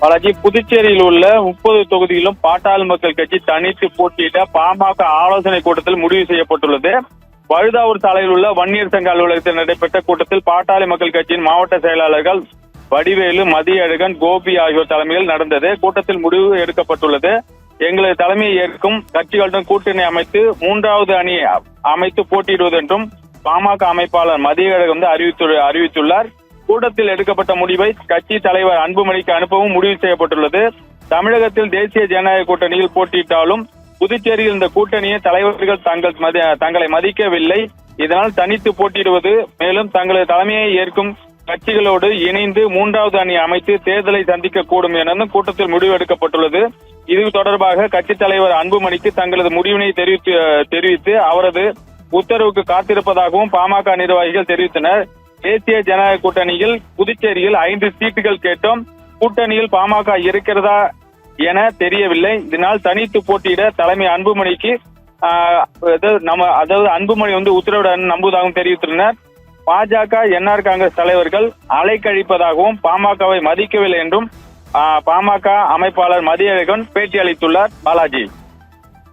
பாலாஜி, புதுச்சேரியில் உள்ள 30 தொகுதியிலும் பாட்டாளி மக்கள் கட்சி தனித்து போட்டியிட பாமக ஆலோசனை கூட்டத்தில் முடிவு செய்யப்பட்டுள்ளது. வழுதாவூர் சாலையில் உள்ள வன்னியர் சங்க அலுவலகத்தில் நடைபெற்ற கூட்டத்தில் பாட்டாளி மக்கள் கட்சியின் மாவட்ட செயலாளர்கள் வடிவேலு, மதியழகன், கோபி ஆகியோர் தலைமையில் நடந்தது. கூட்டத்தில் முடிவு எடுக்கப்பட்டுள்ளது. எங்களது தலைமையை ஏற்கும் கட்சிகளுடன் கூட்டணி அமைத்து 3வது அணி அமைத்து போட்டியிடுவது என்றும் பாமக அமைப்பாளர் மதியழகன் அறிவித்துள்ளார். கூட்டத்தில் எடுக்கப்பட்ட முடிவை கட்சி தலைவர் அன்புமணிக்கு அனுப்பவும் முடிவு செய்யப்பட்டுள்ளது. தமிழகத்தில் தேசிய ஜனநாயக கூட்டணியில் போட்டியிட்டாலும் புதுச்சேரியில் இந்த கூட்டணியை தலைவர்கள் தங்களை மதிக்கவில்லை. இதனால் தனித்து போட்டியிடுவது, மேலும் தங்களது தலைமையை ஏற்கும் கட்சிகளோடு இணைந்து 3வது அணி அமைத்து தேர்தலை சந்திக்க கூடும் என கூட்டத்தில் முடிவு எடுக்கப்பட்டுள்ளது. இது தொடர்பாக கட்சி தலைவர் அன்புமணிக்கு தங்களது முடிவினை தெரிவித்து அவரது உத்தரவுக்கு காத்திருப்பதாகவும் பாமக நிர்வாகிகள் தெரிவித்தனர். தேசிய ஜனநாயக கூட்டணியில் புதுச்சேரியில் 5 சீட்டுகள் கேட்டோம். கூட்டணியில் பாமக இருக்கிறதா என தெரியவில்லை. இதனால் தனித்து போட்டியிட தலைமை அன்புமணிக்கு அன்புமணி உத்தரவிட நம்புவதாகவும் தெரிவித்துள்ளனர். பாஜக, என்ஆர் காங்கிரஸ் தலைவர்கள் அலைக்கழிப்பதாகவும் பாமகவை மதிக்கவில்லை என்றும் பாமக அமைப்பாளர் மதியழகன் பேட்டி அளித்துள்ளார். பாலாஜி.